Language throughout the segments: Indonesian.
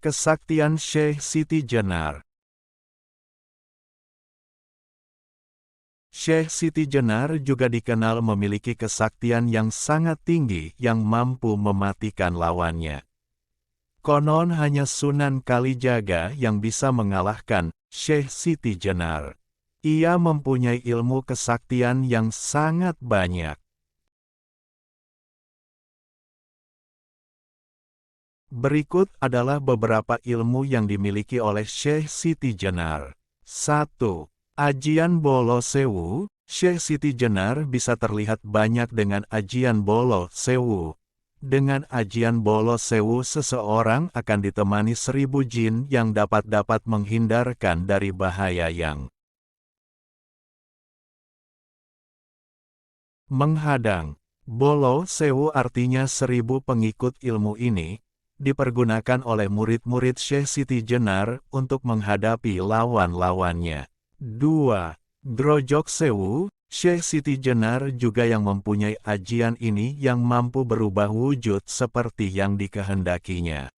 Kesaktian Syekh Siti Jenar. Syekh Siti Jenar juga dikenal memiliki kesaktian yang sangat tinggi yang mampu mematikan lawannya. Konon hanya Sunan Kalijaga yang bisa mengalahkan Syekh Siti Jenar. Ia mempunyai ilmu kesaktian yang sangat banyak. Berikut adalah beberapa ilmu yang dimiliki oleh Syekh Siti Jenar. 1. Ajian Bolo Sewu. Syekh Siti Jenar bisa terlihat banyak dengan ajian Bolo Sewu. Dengan ajian Bolo Sewu seseorang akan ditemani 1000 jin yang dapat menghindarkan dari bahaya yang menghadang. Bolo Sewu artinya 1000 pengikut ilmu ini, dipergunakan oleh murid-murid Syekh Siti Jenar untuk menghadapi lawan-lawannya. 2. Grojok Sewu. Syekh Siti Jenar juga yang mempunyai ajian ini yang mampu berubah wujud seperti yang dikehendakinya.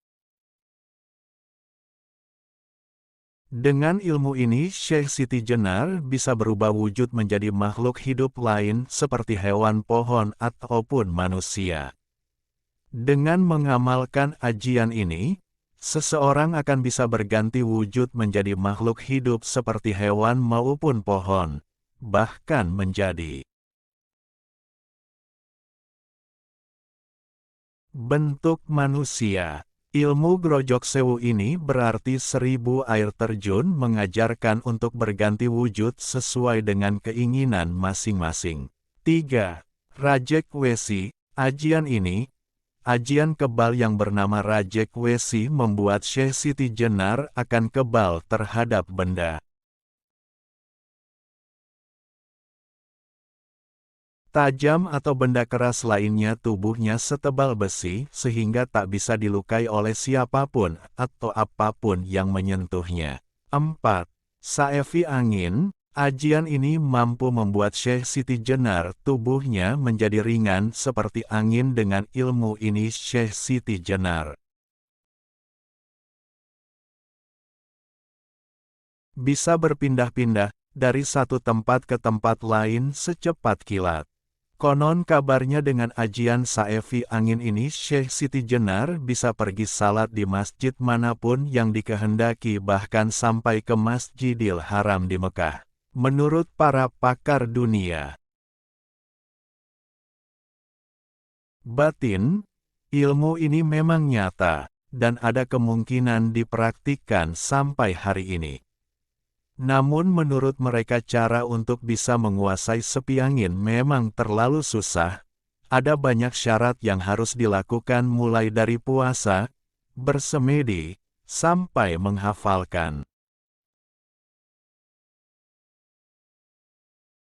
Dengan ilmu ini Syekh Siti Jenar bisa berubah wujud menjadi makhluk hidup lain seperti hewan, pohon, ataupun manusia. Dengan mengamalkan ajian ini, seseorang akan bisa berganti wujud menjadi makhluk hidup seperti hewan maupun pohon, bahkan menjadi bentuk manusia. Ilmu Grojok Sewu ini berarti 1000 air terjun mengajarkan untuk berganti wujud sesuai dengan keinginan masing-masing. 3. Rajek Wesi. Ajian kebal yang bernama Rajek Wesi membuat Syekh Siti Jenar akan kebal terhadap benda tajam atau benda keras lainnya. Tubuhnya setebal besi sehingga tak bisa dilukai oleh siapapun atau apapun yang menyentuhnya. 4. Saevi Angin. Ajian ini mampu membuat Syekh Siti Jenar tubuhnya menjadi ringan seperti angin. Dengan ilmu ini Syekh Siti Jenar bisa berpindah-pindah dari satu tempat ke tempat lain secepat kilat. Konon kabarnya dengan ajian Saevi Angin ini Syekh Siti Jenar bisa pergi salat di masjid manapun yang dikehendaki, bahkan sampai ke Masjidil Haram di Mekah. Menurut para pakar dunia batin, ilmu ini memang nyata, dan ada kemungkinan dipraktikkan sampai hari ini. Namun menurut mereka cara untuk bisa menguasai sepi angin memang terlalu susah. Ada banyak syarat yang harus dilakukan mulai dari puasa, bersemedi, sampai menghafalkan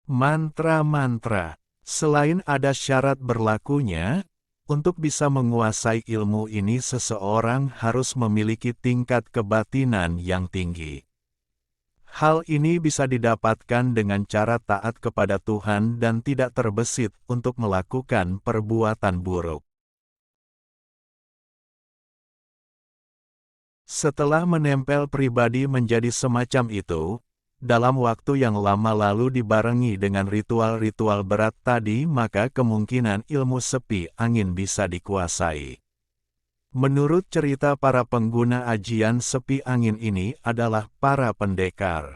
mantra-mantra. Selain ada syarat berlakunya, untuk bisa menguasai ilmu ini seseorang harus memiliki tingkat kebatinan yang tinggi. Hal ini bisa didapatkan dengan cara taat kepada Tuhan dan tidak terbesit untuk melakukan perbuatan buruk. Setelah menempel pribadi menjadi semacam itu, dalam waktu yang lama lalu dibarengi dengan ritual-ritual berat tadi, maka kemungkinan ilmu sepi angin bisa dikuasai. Menurut cerita para pengguna ajian sepi angin ini adalah para pendekar.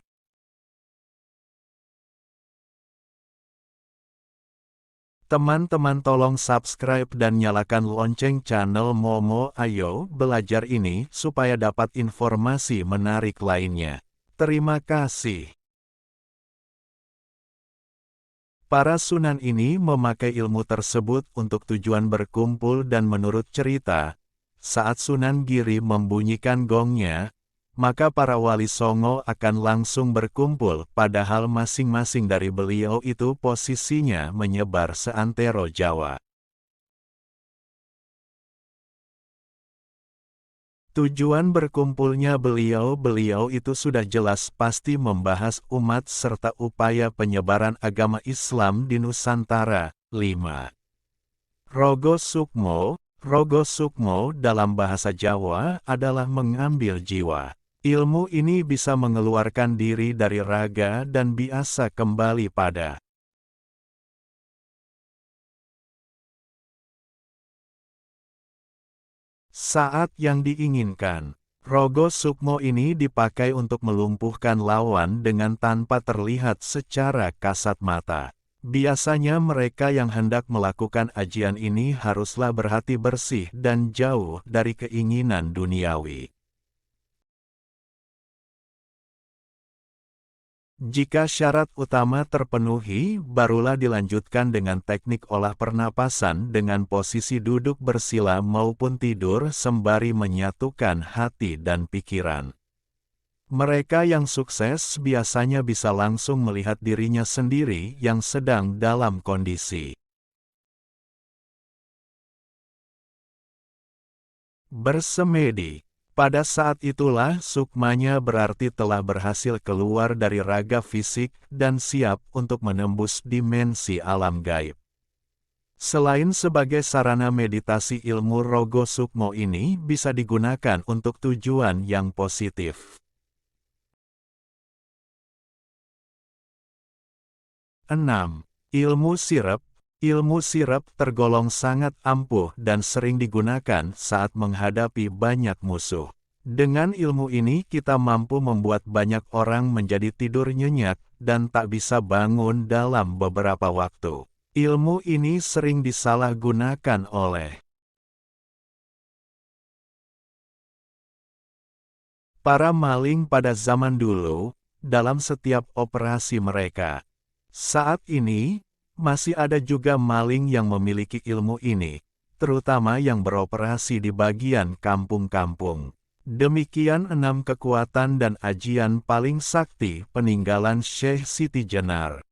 Teman-teman tolong subscribe dan nyalakan lonceng channel Momo Ayo Belajar ini supaya dapat informasi menarik lainnya. Terima kasih. Para sunan ini memakai ilmu tersebut untuk tujuan berkumpul dan menurut cerita, saat Sunan Giri membunyikan gongnya, maka para wali songo akan langsung berkumpul padahal masing-masing dari beliau itu posisinya menyebar seantero Jawa. Tujuan berkumpulnya beliau-beliau itu sudah jelas pasti membahas umat serta upaya penyebaran agama Islam di Nusantara. 5. Rogo Sukmo. Rogo Sukmo dalam bahasa Jawa adalah mengambil jiwa. Ilmu ini bisa mengeluarkan diri dari raga dan biasa kembali pada saat yang diinginkan. Rogo Sukmo ini dipakai untuk melumpuhkan lawan dengan tanpa terlihat secara kasat mata. Biasanya mereka yang hendak melakukan ajian ini haruslah berhati bersih dan jauh dari keinginan duniawi. Jika syarat utama terpenuhi, barulah dilanjutkan dengan teknik olah pernapasan dengan posisi duduk bersila maupun tidur sembari menyatukan hati dan pikiran. Mereka yang sukses biasanya bisa langsung melihat dirinya sendiri yang sedang dalam kondisi bersemedi. Pada saat itulah sukmanya berarti telah berhasil keluar dari raga fisik dan siap untuk menembus dimensi alam gaib. Selain sebagai sarana meditasi, ilmu Rogo Sukmo ini bisa digunakan untuk tujuan yang positif. 6. Ilmu sirep. Ilmu sirep tergolong sangat ampuh dan sering digunakan saat menghadapi banyak musuh. Dengan ilmu ini kita mampu membuat banyak orang menjadi tidur nyenyak dan tak bisa bangun dalam beberapa waktu. Ilmu ini sering disalahgunakan oleh para maling pada zaman dulu dalam setiap operasi mereka. Saat ini, masih ada juga maling yang memiliki ilmu ini, terutama yang beroperasi di bagian kampung-kampung. Demikian 6 kekuatan dan ajian paling sakti peninggalan Syekh Siti Jenar.